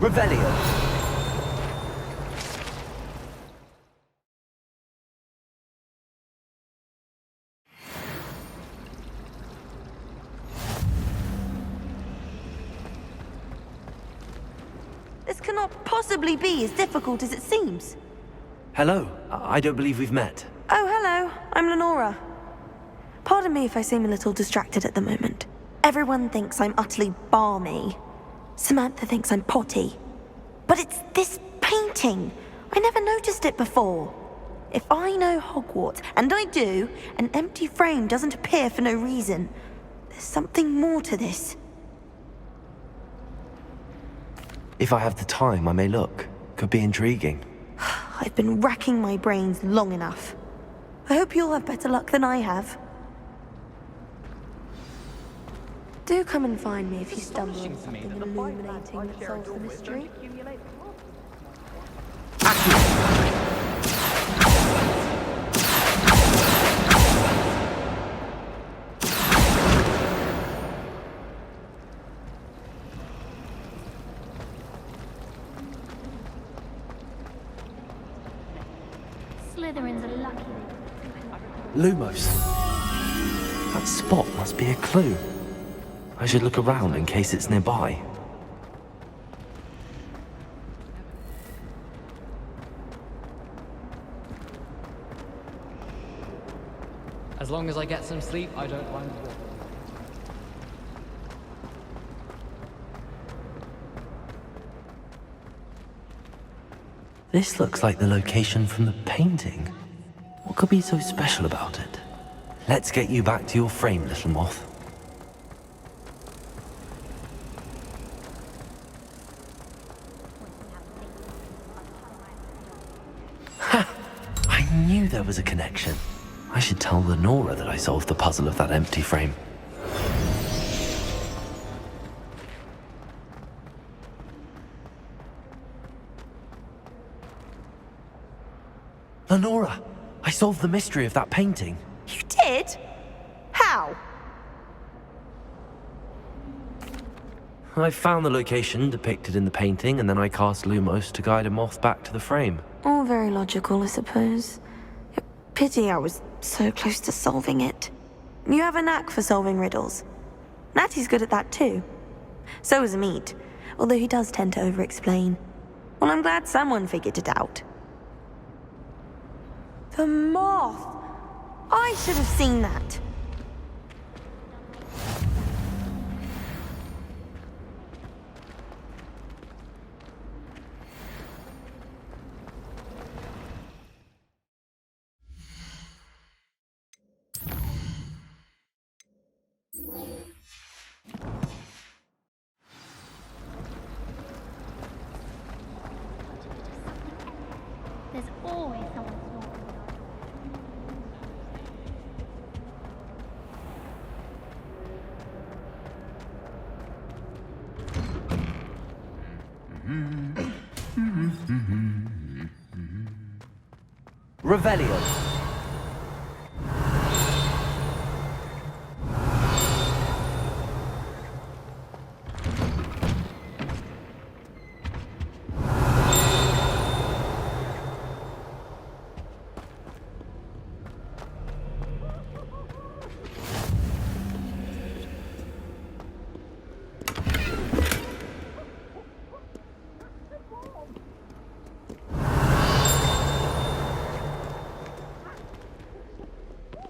Revelio. This cannot possibly be as difficult as it seems. Hello. I don't believe we've met. Oh, hello. I'm Lenora. Pardon me if I seem a little distracted at the moment. Everyone thinks I'm utterly balmy. Samantha thinks I'm potty. But it's this painting. I never noticed it before. If I know Hogwarts, and I do, an empty frame doesn't appear for no reason. There's something more to this. If I have the time, I may look. Could be intriguing. I've been racking my brains long enough. I hope you'll have better luck than I have. Do come and find me if you stumble on something illuminating that solves the mystery. Slytherins are lucky. Lumos. That spot must be a clue. I should look around in case it's nearby. As long as I get some sleep, I don't mind walking. This looks like the location from the painting. What could be so special about it? Let's get you back to your frame, little moth. Ha! I knew there was a connection. I should tell Lenora that I solved the puzzle of that empty frame. Lenora, I solved the mystery of that painting. You did? How? I found the location depicted in the painting, and then I cast Lumos to guide a moth back to the frame. All very logical, I suppose. Pity I was so close to solving it. You have a knack for solving riddles. Natty's good at that too. So is Meat, although he does tend to over-explain. Well, I'm glad someone figured it out. The moth! I should have seen that. There's always someone snoring. Revelio.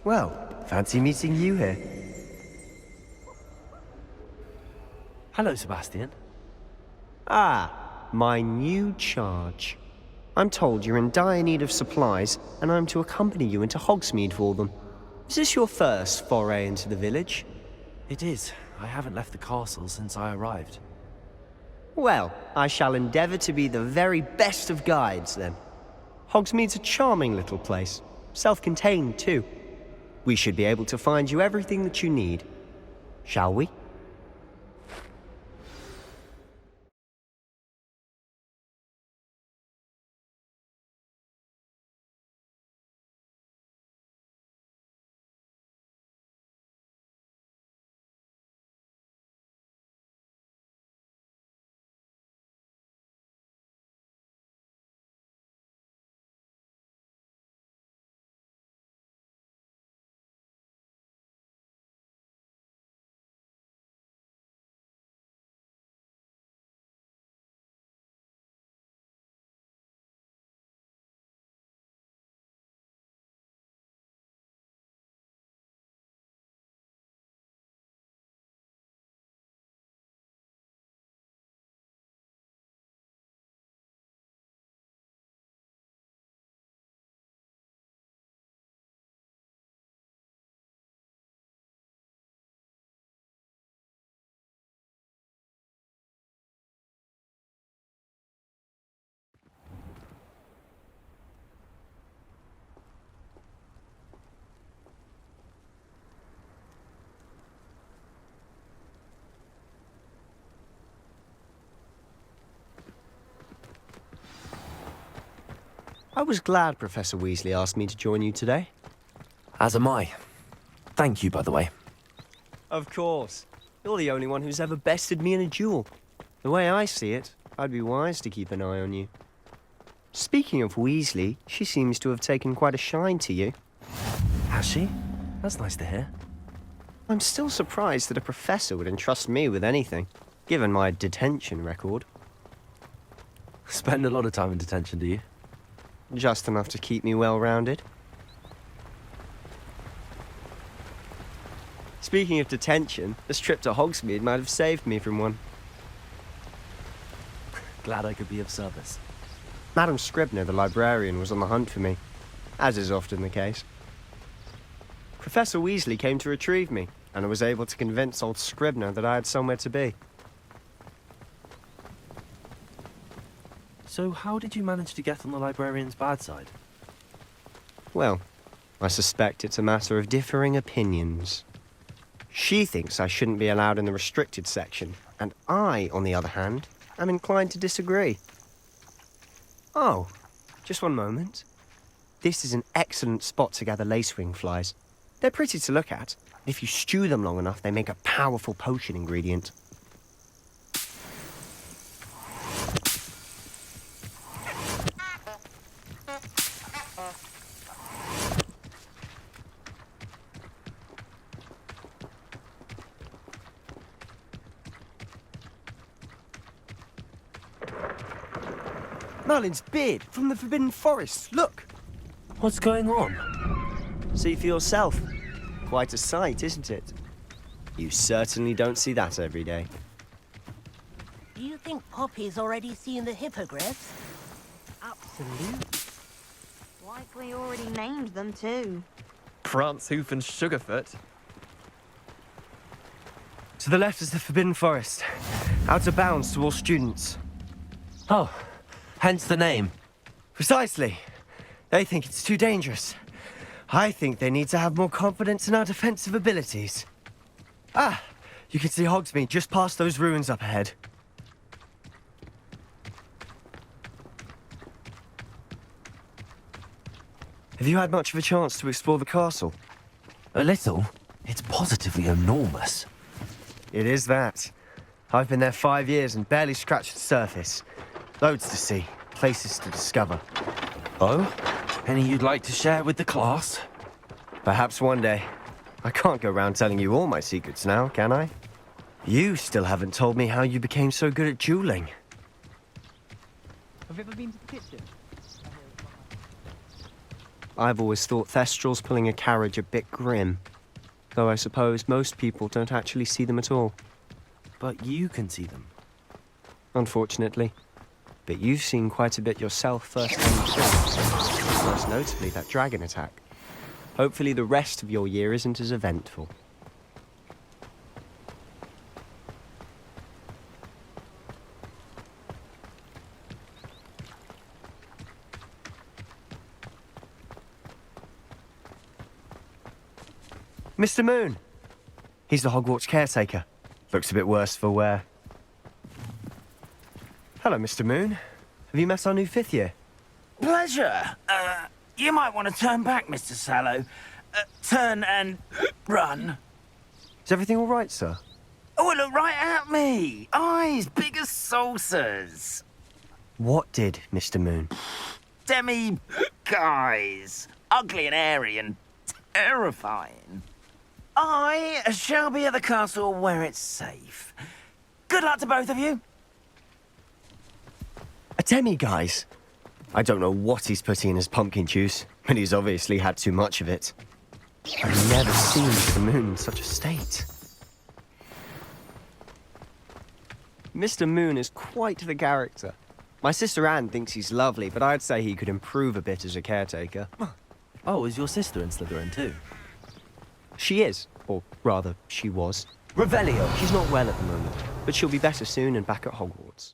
Well, fancy meeting you here. Hello, Sebastian. Ah, my new charge. I'm told you're in dire need of supplies, and I'm to accompany you into Hogsmeade for them. Is this your first foray into the village? It is. I haven't left the castle since I arrived. Well, I shall endeavour to be the very best of guides, then. Hogsmeade's a charming little place. Self-contained, too. We should be able to find you everything that you need. Shall we? I was glad Professor Weasley asked me to join you today. As am I. Thank you, by the way. Of course. You're the only one who's ever bested me in a duel. The way I see it, I'd be wise to keep an eye on you. Speaking of Weasley, she seems to have taken quite a shine to you. Has she? That's nice to hear. I'm still surprised that a professor would entrust me with anything, given my detention record. Spend a lot of time in detention, do you? Just enough to keep me well-rounded. Speaking of detention, this trip to Hogsmeade might have saved me from one. Glad I could be of service. Madam Scribner, the librarian, was on the hunt for me, as is often the case. Professor Weasley came to retrieve me, and I was able to convince old Scribner that I had somewhere to be. So how did you manage to get on the librarian's bad side? Well, I suspect it's a matter of differing opinions. She thinks I shouldn't be allowed in the restricted section, and I, on the other hand, am inclined to disagree. Oh, just one moment. This is an excellent spot to gather lacewing flies. They're pretty to look at. If you stew them long enough, they make a powerful potion ingredient. Merlin's beard from the Forbidden Forest. Look! What's going on? See for yourself. Quite a sight, isn't it? You certainly don't see that every day. Do you think Poppy's already seen the hippogriffs? Absolutely. Like we already named them too. Prance, Hoof, and Sugarfoot. To the left is the Forbidden Forest. Out of bounds to all students. Oh, hence the name. Precisely. They think it's too dangerous. I think they need to have more confidence in our defensive abilities. Ah, you can see Hogsmeade just past those ruins up ahead. Have you had much of a chance to explore the castle? A little. It's positively enormous. It is that. I've been there 5 years and barely scratched the surface. Loads to see, places to discover. Oh? Any you'd like to share with the class? Perhaps one day. I can't go around telling you all my secrets now, can I? You still haven't told me how you became so good at dueling. Have you ever been to the kitchen? I've always thought Thestrals pulling a carriage a bit grim. Though I suppose most people don't actually see them at all. But you can see them. Unfortunately. But you've seen quite a bit yourself firsthand too. Most notably that dragon attack. Hopefully the rest of your year isn't as eventful. Mr. Moon! He's the Hogwarts caretaker. Looks a bit worse for wear. Hello, Mr. Moon. Have you met our new 5th year? Pleasure. You might want to turn back, Mr. Sallow. Turn and run. Is everything all right, sir? Oh, look right at me. Eyes big as saucers. What did, Mr. Moon? Demi guys. Ugly and airy and terrifying. I shall be at the castle where it's safe. Good luck to both of you. A demi-guise? I don't know what he's putting in his pumpkin juice, but he's obviously had too much of it. I've never seen Mr. Moon in such a state. Mr. Moon is quite the character. My sister Anne thinks he's lovely, but I'd say he could improve a bit as a caretaker. Oh, is your sister in Slytherin too? She is, or rather, she was. Revelio. She's not well at the moment, but she'll be better soon and back at Hogwarts.